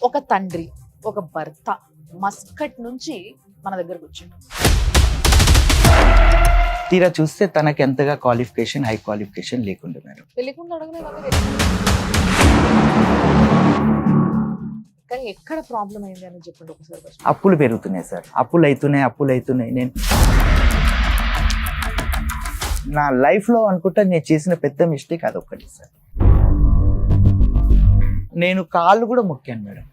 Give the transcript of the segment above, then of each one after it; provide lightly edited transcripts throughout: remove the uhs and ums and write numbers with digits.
ఒక తండ్రి, ఒక భర్త మస్కట్ నుంచి మన దగ్గరకు వచ్చిండు. తీరా చూస్తే తనకి ఎంతగా క్వాలిఫికేషన్, హై క్వాలిఫికేషన్ లేకుండా మేడం. పెళ్లికుండా అడగలేదా మీరు? కానీ ఎక్కడ ప్రాబ్లం అయింది అని చెప్పండి ఒకసారి. first. అప్పులు పెరుగుతున్నాయి సార్, అప్పులు అవుతున్నాయి. నేను నా లైఫ్లో అనుకుంటా నేను చేసిన పెద్ద మిస్టేక్ అదొక్కటి సార్. నేను కాళ్ళు కూడా మొక్కాను మేడం.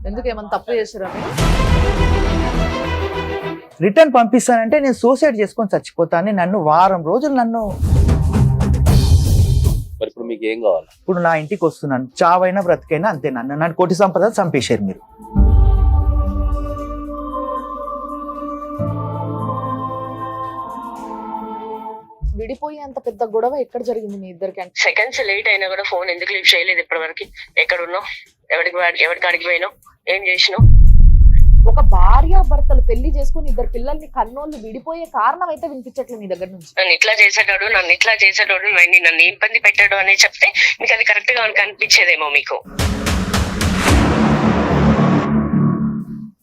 ఎందుకు ఏమైనా తప్పు చేశారా మీరు? రిటర్న్ పంపిస్తానంటే నేను సూసైడ్ చేసుకొని చచ్చిపోతాను. నన్ను వారం రోజులు మరి ఇప్పుడు మీకు ఏం కావాలి? ఇప్పుడు నా ఇంటికి వస్తున్నాను, చావైనా బ్రతికైనా అంతే. నన్ను కోటి సంపద చంపేశారు మీరు. విడిపోయి అంత పెద్ద గొడవ ఎక్కడ జరిగింది మీ ఇద్దరికి? అంటే సెకండ్స్ లేట్ అయినా కూడా ఫోన్ ఎందుకు లిఫ్ట్ చేయలేదు ఇప్పటి వరకు? ఎక్కడ ఉన్నావు? ఎవరికి అడిగి పోయినావు? ఏం చేసినావు? ఒక భార్య భర్తలు పెళ్లి చేసుకుని ఇద్దరు పిల్లల్ని కన్నోళ్ళు విడిపోయే కారణం అయితే వినిపించట్లేదు మీ దగ్గర నుంచి. నన్ను ఇట్లా చేసేటోడు నన్ను ఇబ్బంది పెట్టాడు అని చెప్తే మీకు అది కరెక్ట్ గా అనిపించేదేమో మీకు.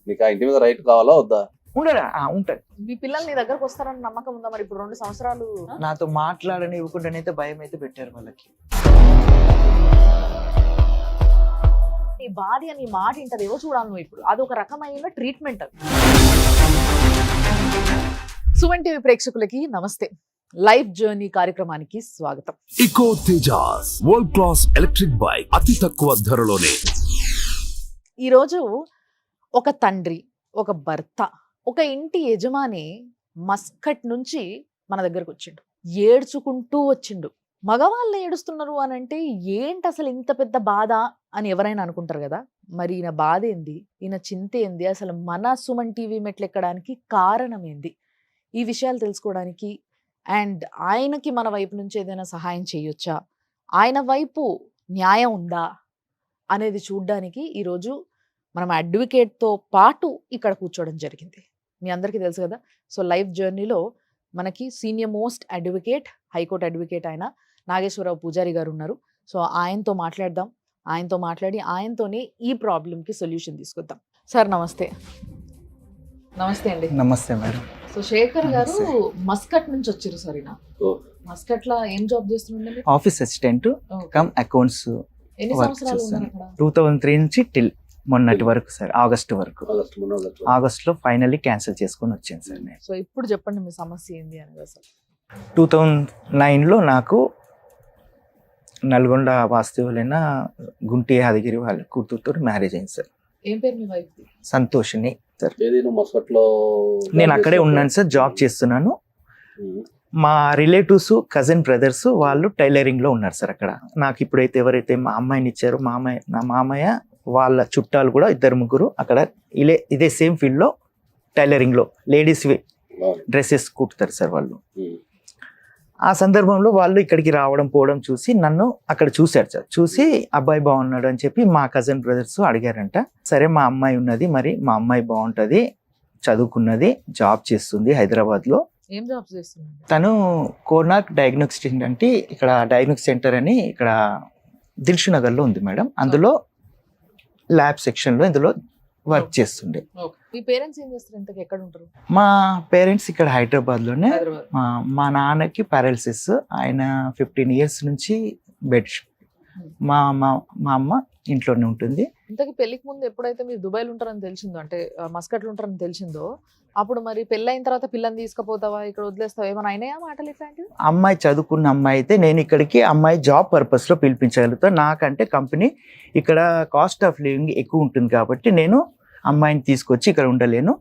మీకు ఆ ఇంటి మీద రైట్ కావాలా వద్దా? ఉండరా? ఉంటాడు. మీ పిల్లలు నీ దగ్గరకు వస్తారని నమ్మకం ఉందా? మరి ఇప్పుడు 2 సంవత్సరాలు నాతో మాట్లాడని ఇవ్వకుండానైతే భయం అయితే పెట్టారు వాళ్ళకి. నీ భార్య నీ మాట ఇంటదేవో చూడాలి నువ్వు ఇప్పుడు. అదొక రకమైన ట్రీట్మెంట్. సుమన్ టీవీ ప్రేక్షకులకి నమస్తే. లైఫ్ జర్నీ కార్యక్రమానికి స్వాగతం. Eco Tejas world class electric bike అతి తక్కువ ధరలోనే. ఈరోజు ఒక తండ్రి, ఒక భర్త, ఒక ఇంటి యజమాని మస్కట్ నుంచి మన దగ్గరకు వచ్చిండు. ఏడ్చుకుంటూ వచ్చిండు. మగవాళ్ళు ఏడుస్తున్నారు అని అంటే ఏంటి అసలు ఇంత పెద్ద బాధ అని ఎవరైనా అనుకుంటారు కదా. మరి ఈయన బాధ ఏంది, ఈయన చింత ఏంది, అసలు మన సుమన్ టీవీ మెట్లెక్కడానికి కారణం ఏంది, ఈ విషయాలు తెలుసుకోవడానికి అండ్ ఆయనకి మన వైపు నుంచి ఏదైనా సహాయం చేయొచ్చా, ఆయన వైపు న్యాయం ఉందా అనేది చూడ్డానికి ఈరోజు మనం అడ్వకేట్తో పాటు ఇక్కడ కూర్చోవడం జరిగింది. మీ అందరికీ తెలుసు కదా. సో లైఫ్ జర్నీలో మనకి senior most advocate, high court advocate ఆయన నాగేశ్వరరావు పూజారి గారు ఉన్నారు. సో ఆయనతో మాట్లాడదాం. ఆయనతో మాట్లాడి ఆయనతోనే ఈ ప్రాబ్లంకి సొల్యూషన్ తీసుకొద్దాం. సార్ నమస్తే. నమస్తే అండి. నమస్తే మేడం. సో శేఖర్ గారు మస్కట్ నుంచి వచ్చారు. సరేనా? మస్కట్ లో ఏం జాబ్ చేస్తుండే? Office assistant cum accounts. ఎన్ని వర్క్ సంవత్సరాలు చేస్తాను. ఉన్నారు అక్కడ? 2003 నుంచి టిల్ మొన్నటి వరకు సార్, ఆగస్ట్ వరకు. ఆగస్ట్ లో ఫైనల్లీ క్యాన్సిల్ చేసుకొని వచ్చాను సార్ నేను. సో ఇప్పుడు చెప్పండి మీ సమస్య ఏంది అనేది. అసలు 2009లో నాకు నల్గొండ వాస్తవులైన గుంటి యాదగిరి వాళ్ళ కూతురుతో మ్యారేజ్ అయింది సార్. ఏం పేరు మీ వైఫ్? సంతోషిని సార్. మస్కట్లో నేను అక్కడే ఉన్నాను సార్, జాబ్ చేస్తున్నాను. మా రిలేటివ్స్, కజిన్ బ్రదర్స్ వాళ్ళు టైలరింగ్ లో ఉన్నారు సార్ అక్కడ. నాకు ఇప్పుడైతే ఎవరైతే మా అమ్మాయిని ఇచ్చారో నా మామయ్య వాళ్ళ చుట్టాలు కూడా 2-3 అక్కడ ఇదే సేమ్ ఫీల్డ్ లో టైలరింగ్ లో లేడీస్ డ్రెస్సెస్ కుట్టుతారు సార్ వాళ్ళు. ఆ సందర్భంలో వాళ్ళు ఇక్కడికి రావడం పోవడం చూసి నన్ను అక్కడ చూశారు సార్. చూసి అబ్బాయి బాగున్నాడు అని చెప్పి మా కజిన్ బ్రదర్స్ అడిగారంట. సరే మా అమ్మాయి ఉన్నది, మరి మా అమ్మాయి బాగుంటది, చదువుకున్నది, జాబ్ చేస్తుంది హైదరాబాద్ లో. ఏం జాబ్ చేస్తున్నారు? తను కోర్నాక్ డయాగ్నోస్టిక్ అంటే ఇక్కడ డయాగ్నోస్టిక్ సెంటర్ అని ఇక్కడ దిల్షు నగర్ లో ఉంది మేడం. అందులో ల్యాబ్ సెక్షన్ లో ఇందులో వర్క్ చేస్తుండే. మీ పేరెంట్స్ ఏం చేస్తారు? ఇంతకు ఎక్కడ ఉంటారు? మా పేరెంట్స్ ఇక్కడ హైదరాబాద్ లోనే. హైదరాబాద్. మా నాన్నకి పారాలిసిస్, ఆయన 15 years నుంచి బెడ్. మా అమ్మ ఇంట్లోనే ఉంటుంది. ఇంతకి పెళ్లికి ముందు ఎప్పుడైతే మీరు దుబాయ్లో ఉంటారని తెలిసిందో, అంటే మస్కట్లో ఉంటారని తెలిసిందో, అప్పుడు మరి పెళ్ళి అయిన తర్వాత పిల్లని తీసుకుపోతావా, ఇక్కడ వదిలేస్తావా, ఏమైనా అయినాయా మాటలు ఇట్లాంటివి? అమ్మాయి చదువుకున్న అమ్మాయి అయితే నేను ఇక్కడికి అమ్మాయి జాబ్ పర్పస్ లో పిలిపించగలుగుతా. నాకంటే కంపెనీ ఇక్కడ కాస్ట్ ఆఫ్ లివింగ్ ఎక్కువ ఉంటుంది కాబట్టి నేను అమ్మాయిని తీసుకొచ్చి ఇక్కడ ఉండలేను.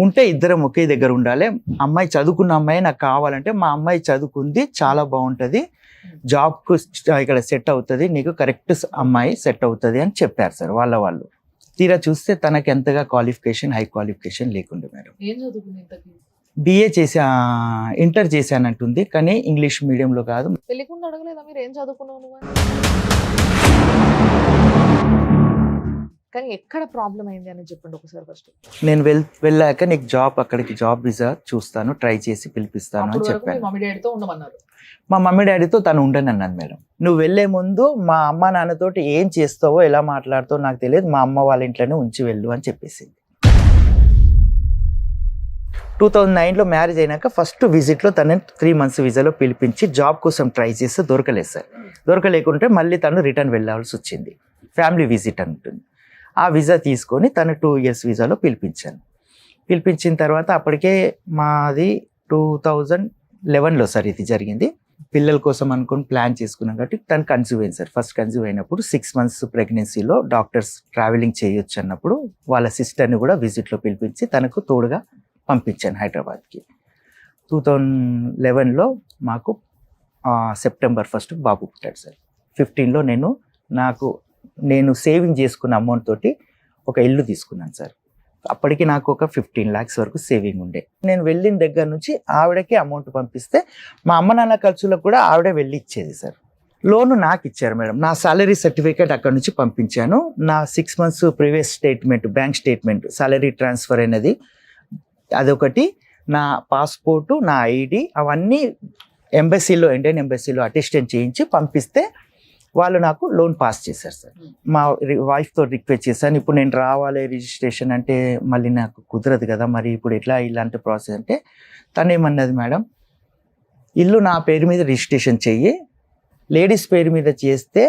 ఉంటే ఇద్దరం ఒకే దగ్గర ఉండాలి. అమ్మాయి చదువుకున్న అమ్మాయి నాకు కావాలంటే మా అమ్మాయి చదువుకుంది, చాలా బాగుంటది, జాబ్ కు ఇక్కడ సెట్ అవుతుంది, నీకు కరెక్ట్ అమ్మాయి సెట్ అవుతుంది అని చెప్పారు సార్ వాళ్ళు. తీరా చూస్తే తనకి ఎంతగా క్వాలిఫికేషన్, హై క్వాలిఫికేషన్ లేకుండా మేడం. ఏం చదువుకుంది ఇంతకి? బిఏ చేసా, ఇంటర్ చేశానంటుంది, కానీ ఇంగ్లీష్ మీడియంలో కాదు. పెళ్లికి ముందు అడగలేదా మీరు ఏం చదువుకున్నావు నువ్వు? కానీ ఎక్కడ ప్రాబ్లం అయింది అని చెప్పండి ఒకసారి ఫస్ట్. నేను వెళ్ళాక నీకు అక్కడికి జాబ్ వీసా చూస్తాను, ట్రై చేసి పిలిపిస్తాను అని అప్పటి వరకు మీ చెప్పాను. మమ్మీ డాడీతో ఉండమన్నారు. మా మమ్మీ డాడీతో తను ఉండను అన్నాను మేడం. నువ్వు వెళ్లే ముందు మా అమ్మ నాన్నతోటి ఏం చేస్తావో ఎలా మాట్లాడుతావో నాకు తెలియదు, మా అమ్మ వాళ్ళ ఇంట్లోనే ఉంచి వెళ్ళు అని చెప్పేసింది. 2009లో మ్యారేజ్ అయినాక ఫస్ట్ విజిట్లో తను 3 months వీసాలో పిలిపించి జాబ్ కోసం ట్రై చేస్తే దొరకలేదు సార్. దొరకలేకుంటే మళ్ళీ తను రిటర్న్ వెళ్ళాల్సి వచ్చింది. ఫ్యామిలీ విజిట్ అంటుంది. ఆ వీసా తీసుకొని తను 2 years వీసాలో పిలిపించాను. పిలిపించిన తర్వాత అప్పటికే మాది 2011లో సార్ ఇది జరిగింది. పిల్లల కోసం అనుకుని ప్లాన్ చేసుకున్నాం కాబట్టి తను కన్సీవ్ అయింది సార్. ఫస్ట్ కన్సీవ్ అయినప్పుడు 6 months ప్రెగ్నెన్సీలో డాక్టర్స్ ట్రావెలింగ్ చేయొచ్చు అన్నప్పుడు వాళ్ళ సిస్టర్ని కూడా విజిట్లో పిలిపించి తనకు తోడుగా పంపించాను హైదరాబాద్కి. 2011లో మాకు September 1 బాబు పుట్టాడు సార్. 15లో నేను సేవింగ్ చేసుకున్న అమౌంట్ తోటి ఒక ఇల్లు తీసుకున్నాను సార్. అప్పటికి నాకు ఒక 15 lakhs వరకు సేవింగ్ ఉండే. నేను వెళ్ళిన దగ్గర నుంచి ఆవిడకి అమౌంట్ పంపిస్తే మా అమ్మ నాన్న ఖర్చులకు కూడా ఆవిడే వెళ్ళి ఇచ్చేది సార్. లోను నాకు ఇచ్చారు మేడం. నా సాలరీ సర్టిఫికేట్ అక్కడ నుంచి పంపించాను. నా 6 months previous statement, bank statement, salary transfer అనేది అదొకటి, నా పాస్పోర్టు, నా ఐడి అవన్నీ ఇండియన్ ఎంబసీలో అటెస్టెంట్ చేయించి పంపిస్తే వాళ్ళు నాకు లోన్ పాస్ చేశారు సార్. మా వైఫ్తో రిక్వెస్ట్ చేశాను, ఇప్పుడు నేను రావాలి రిజిస్ట్రేషన్ అంటే మళ్ళీ నాకు కుదరదు కదా, మరి ఇప్పుడు ఎట్లా ఇలాంటి ప్రాసెస్ అంటే తను ఏమన్నది, మేడం ఇల్లు నా పేరు మీద రిజిస్ట్రేషన్ చెయ్యి, లేడీస్ పేరు మీద చేస్తే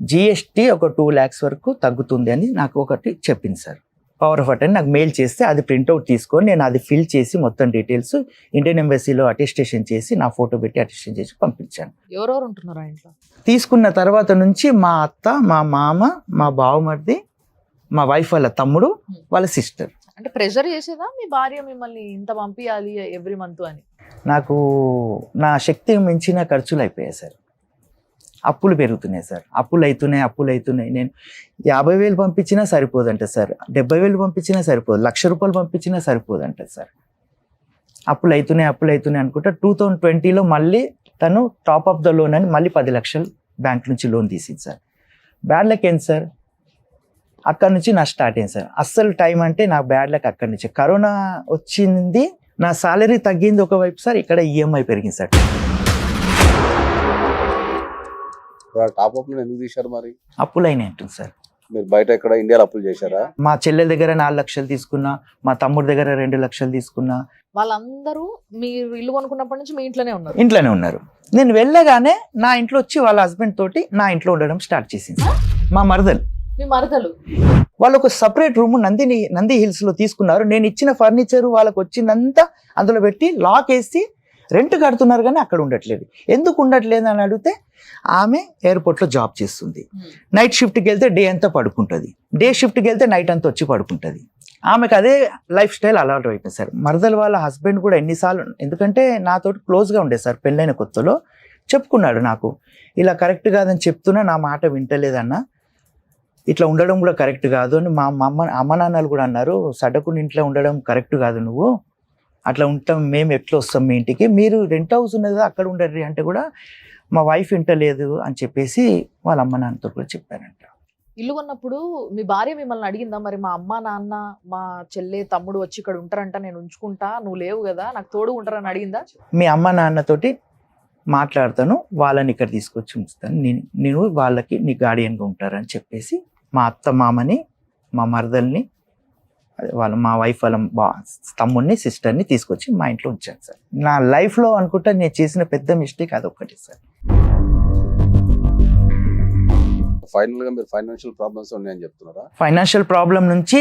జిఎస్టీ ఒక 2 lakhs వరకు తగ్గుతుంది అని నాకు ఒకటి చెప్పింది సార్. పవర్ ఆఫ్ అటెండ్ నాకు మెయిల్ చేస్తే అది ప్రింట్అవుట్ తీసుకొని నేను అది ఫిల్ చేసి మొత్తం డీటెయిల్స్ ఇండియన్ ఎంబసీలో అటెస్టేషన్ చేసి నా ఫోటో పెట్టి అటెస్టేషన్ చేసి పంపించాను. ఎవరెవరు ఉంటున్నారు ఆ ఇంట్లో? తీసుకున్న తర్వాత నుంచి మా అత్త, మా మామ, మా బావమరిది, మా వైఫ్ వాళ్ళ తమ్ముడు, వాళ్ళ సిస్టర్. అంటే ప్రెషర్ చేసేదా మీ భార్య మిమ్మల్ని ఇంత పంపించాలి ఎవ్రీ మంత్ అని? నాకు నా శక్తికి మించిన ఖర్చులు అయిపోయాయి సార్. అప్పులు పెరుగుతున్నాయి సార్. అప్పులు అవుతున్నాయి. నేను 50,000 పంపించినా సరిపోదంట సార్, 70,000 పంపించినా సరిపోదు, 1,00,000 రూపాయలు పంపించినా సరిపోదంట సార్. అప్పులు అవుతున్నాయి అనుకుంటా 2020లో మళ్ళీ తను టాప్ ఆఫ్ ద లోన్ అని మళ్ళీ 10 లక్షలు బ్యాంక్ నుంచి లోన్ తీసింది సార్. బ్యాడ్ లక్ ఏంటి సార్, అక్కడి నుంచి నా స్టార్ట్ అయింది సార్. అస్సలు టైం అంటే నాకు బ్యాడ్ లక్ అక్కడి నుంచి. కరోనా వచ్చింది, నా సాలరీ తగ్గింది ఒకవైపు సార్, ఇక్కడ ఈఎంఐ పెరిగింది సార్. టాప్ అప్ ఎందుకు తీశారు మరి? అప్పులు అయినాయి అంటుంది సార్. మీరు బయట ఎక్కడ ఇండియాలో అప్పులు చేశారా? మా చెల్లెల దగ్గర 4 లక్షలు తీసుకున్నా, మా తమ్ముడి దగ్గర 2 లక్షలు తీసుకున్నా. వాళ్ళందరూ మీరు ఇల్లు కొనుక్కున్నప్పటి నుంచి మీ ఇంట్లోనే ఉన్నారు. నేను వెళ్ళగానే నా ఇంట్లో వచ్చి వాళ్ళ హస్బెండ్ తోటి నా ఇంట్లో ఉండడం స్టార్ట్ చేసింది. మా మరదలు, మీ మరదలు వాళ్ళు ఒక సపరేట్ రూమ్ నంది హిల్స్ లో తీసుకున్నారు. నేను ఇచ్చిన ఫర్నిచర్ వాళ్ళకి వచ్చిందంతా అందులో పెట్టి లాక్ వేసి రెంట్ కడుతున్నారు, కానీ అక్కడ ఉండట్లేదు. ఎందుకు ఉండట్లేదు అని అడిగితే ఆమె ఎయిర్పోర్ట్లో జాబ్ చేస్తుంది. నైట్ షిఫ్ట్కి వెళ్తే డే అంతా పడుకుంటుంది, డే షిఫ్ట్కి వెళ్తే నైట్ అంతా వచ్చి పడుకుంటుంది. ఆమెకు అదే లైఫ్ స్టైల్ అలవాటు అయిపోయింది సార్. మరదల వాళ్ళ హస్బెండ్ కూడా ఎన్నిసార్లు, ఎందుకంటే నాతోటి క్లోజ్గా ఉండే సార్, పెళ్ళైన కొత్తలో చెప్పుకున్నాడు నాకు, ఇలా కరెక్ట్ కాదని చెప్తున్నా నా మాట వింటలేదన్న, ఇట్లా ఉండడం కూడా కరెక్ట్ కాదు అని మా అమ్మ నాన్నలు కూడా అన్నారు. సడకుని ఇంట్లో ఉండడం కరెక్ట్ కాదు, నువ్వు అట్లా ఉంటాం, మేము ఎట్లా వస్తాం మీ ఇంటికి, మీరు రెంట్ హౌస్ ఉన్నది అక్కడ ఉండరు అంటే కూడా మా వైఫ్ వింటలేదు అని చెప్పేసి వాళ్ళ అమ్మ నాన్నతో కూడా చెప్పారంట. ఇల్లు కొన్నప్పుడు మీ భార్య మిమ్మల్ని అడిగిందా, మరి మా అమ్మ నాన్న మా చెల్లె తమ్ముడు వచ్చి ఇక్కడ ఉంటారంట, నేను ఉంచుకుంటా, నువ్వు లేవు కదా, నాకు తోడు ఉంటారని అడిగిందా? మీ అమ్మ నాన్నతోటి మాట్లాడతాను, వాళ్ళని ఇక్కడ తీసుకొచ్చి ఉంచుతాను, నేను వాళ్ళకి నీ గార్డియన్గా ఉంటారని చెప్పేసి మా అత్త మామని, మా మరదల్ని, మా వైఫ్ వాళ్ళ తమ్ముడిని, సిస్టర్ని తీసుకొచ్చి మా ఇంట్లో ఉంచాను సార్. నా లైఫ్లో అనుకుంటా నేను చేసిన పెద్ద మిస్టేక్ అదొక్కటి సార్. ఫైనల్ గా మీరు ఫైనాన్షియల్ ప్రాబ్లమ్స్ ఉన్నాయని చెప్తున్నారా? ఫైనాన్షియల్ ప్రాబ్లం నుంచి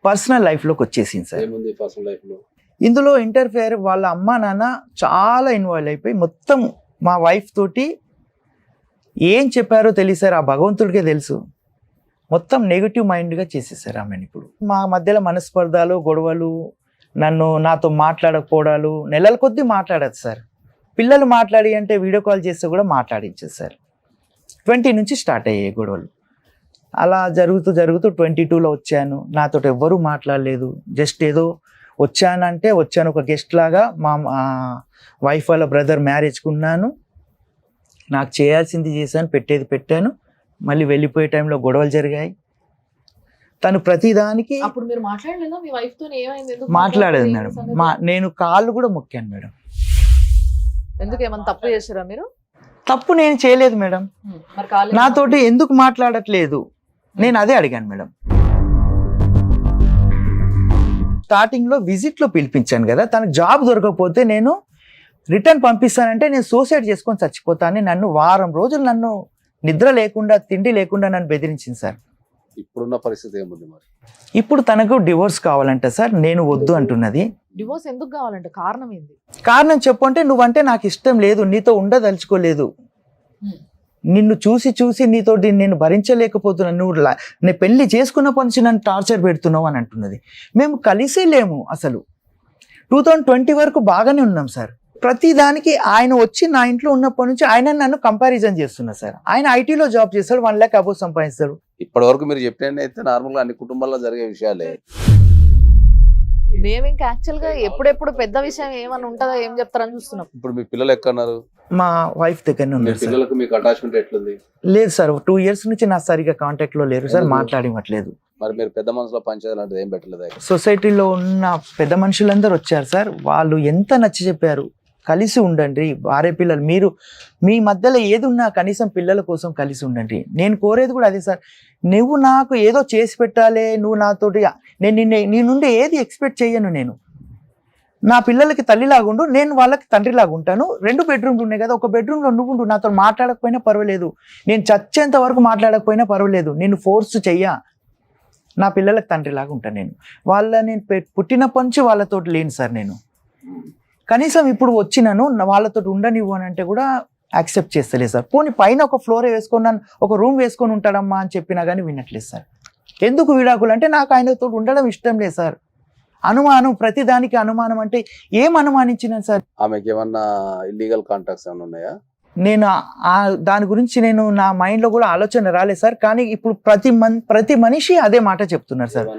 పర్సనల్ లైఫ్లోకి వచ్చేసింది సార్. ఏముంది పర్సనల్ లైఫ్ లో? ఇందులో ఇంటర్ఫియర్ వాళ్ళ అమ్మ నాన్న చాలా ఇన్వాల్వ్ అయిపోయి మొత్తం మా వైఫ్ తోటి ఏం చెప్పారో తెలియదు సార్, ఆ భగవంతుడికే తెలుసు, మొత్తం నెగిటివ్ మైండ్గా చేసేసారు ఆమెను. ఇప్పుడు మా మధ్యలో మనస్పర్ధాలు, గొడవలు, నాతో మాట్లాడకపోవడాలు, నెలల కొద్దీ మాట్లాడదు సార్. పిల్లలు మాట్లాడి అంటే వీడియో కాల్ చేస్తే కూడా మాట్లాడించేది సార్. 20 నుంచి స్టార్ట్ అయ్యాయి గొడవలు. అలా జరుగుతూ 22లో వచ్చాను, నాతో ఎవ్వరూ మాట్లాడలేదు. జస్ట్ ఏదో వచ్చాను ఒక గెస్ట్ లాగా. మా వైఫ్ వాళ్ళ బ్రదర్ మ్యారేజ్కి ఉన్నాను, నాకు చేయాల్సింది చేశాను, పెట్టేది పెట్టాను. మళ్ళీ వెళ్ళిపోయే టైంలో గొడవలు జరిగాయి. తను ప్రతిదానికి అప్పుడు మీరు మాట్లాడలేదా మీ వైఫ్ తో? ఏమైంది? ఎందుకు మాట్లాడేది మాట్లాడలేదు? మేడం. ఏంటి సంగతి? నేను కాళ్ళు కూడా మొక్కాను మేడం. ఎందుకు ఏమైనా తప్పు చేశారా మీరు? తప్పు నేను చేయలేదు మేడం. మరి కాలేదు. నాతోటి ఎందుకు మాట్లాడట్లేదు నేను అదే అడిగాను మేడం. స్టార్టింగ్ లో విజిట్ లో పిలిపించాను కదా, తనకు జాబ్ దొరకకపోతే నేను రిటర్న్ పంపిస్తానంటే నేను సూసైడ్ చేసుకొని చచ్చిపోతానని నన్ను వారం రోజులు నన్ను నిద్ర లేకుండా తిండి లేకుండా నన్ను బెదిరించింది సార్. ఇప్పుడున్న పరిస్థితి ఏముంది మరి? ఇప్పుడు తనకు డివోర్స్ కావాలంట సార్. నేను వద్దు అంటున్నది. డివోర్స్ ఎందుకు కావాలంటే కారణం ఏంది? కారణం చెప్పు అంటే, నువ్వంటే నాకు ఇష్టం లేదు, నీతో ఉండదలుచుకోలేదు, నిన్ను చూసి చూసి నీతో నేను భరించలేకపోతున్నాను, నువ్వు నేను పెళ్లి చేసుకున్న నుంచి నన్ను టార్చర్ పెడుతున్నావు అని అంటున్నది. మేము కలిసే లేము అసలు. 2020 వరకు బాగానే ఉన్నాం సార్. ప్రతి దానికి ఆయన వచ్చి నా ఇంట్లో ఉన్నప్పటి నుంచి ఆయన నన్ను కంపారిజన్ చేస్తున్నారు సార్. ఆయన ఐటీలో జాబ్ చేస్తాడు, 1 lakh అబౌవ్ సంపాదిస్తాడు. ఇప్పటి వరకు మీరు చెప్పినట్టు అయితే నార్మల్ గా అన్ని కుటుంబాల్లో జరిగే విషయాలే. మేము ఇంకా యాక్చువల్ గా ఎప్పుడెప్పుడు పెద్ద విషయం ఏమని ఉంటుందో ఏం చెప్తారని చూస్తున్నాం. ఇప్పుడు మీ పిల్లలు ఎక్కడున్నారు? మా వైఫ్ దగ్గరనే మీ ఉన్నారు సార్. పిల్లలకు మీకు అటాచ్మెంట్ ఎట్లుంది? లేదు సార్, 2 years నుంచి నా సరిగా కాంటాక్ట్ లో లేరు సార్, ఎందుకు? మాట్లాడివ్వట్లేదు. మరి మీరు పెద్ద మనసులో పంచాయతీ లాంటిది ఏం పెట్టలేదు? సొసైటీలో ఉన్న పెద్ద మనుషులందరూ వచ్చారు సార్. వాళ్ళు ఎంత నచ్చి చెప్పారు, కలిసి ఉండండి భార్య పిల్లలు, మీరు మీ మధ్యలో ఏది ఉన్నా కనీసం పిల్లల కోసం కలిసి ఉండండి. నేను కోరేది కూడా అదే సార్. నువ్వు నాకు ఏదో చేసి పెట్టాలి, నువ్వు నాతోటి, నేను నీ నుండి ఏది ఎక్స్పెక్ట్ చేయను. నేను నా పిల్లలకి తల్లిలాగుండు, నేను వాళ్ళకి తండ్రిలాగా ఉంటాను. 2 bedrooms ఉన్నాయి కదా, ఒక బెడ్రూమ్లో నువ్వు ఉండు, నాతో మాట్లాడకపోయినా పర్వాలేదు, నేను చచ్చేంత వరకు మాట్లాడకపోయినా పర్వాలేదు, నేను ఫోర్స్ చెయ్యా, నా పిల్లలకు తండ్రిలాగా ఉంటాను. నేను పుట్టినప్పటి నుంచి వాళ్ళతో లేను సార్. నేను కనీసం ఇప్పుడు వచ్చినాను, వాళ్ళతో ఉండనివ్వు అని అంటే కూడా యాక్సెప్ట్ చేస్తలేదు సార్. పోనీ పైన ఒక ఫ్లోర్ వేసుకున్నాను, ఒక రూమ్ వేసుకొని ఉంటాడమ్మా అని చెప్పినా కానీ వినట్లేదు సార్. ఎందుకు విడాకులు అంటే, నాకు ఆయనతో ఉండడం ఇష్టం లేదు సార్. అనుమానం, ప్రతి దానికి అనుమానం. అంటే ఏం అనుమానించినాను సార్? ఆమెకి ఏమన్నా ఇల్లీగల్ కాంటాక్ట్స్ ఏమైనా ఉన్నాయా? నేను దాని గురించి నేను నా మైండ్లో కూడా ఆలోచన రాలేదు సార్. కానీ ఇప్పుడు ప్రతి మనిషి అదే మాట చెప్తున్నారు సార్.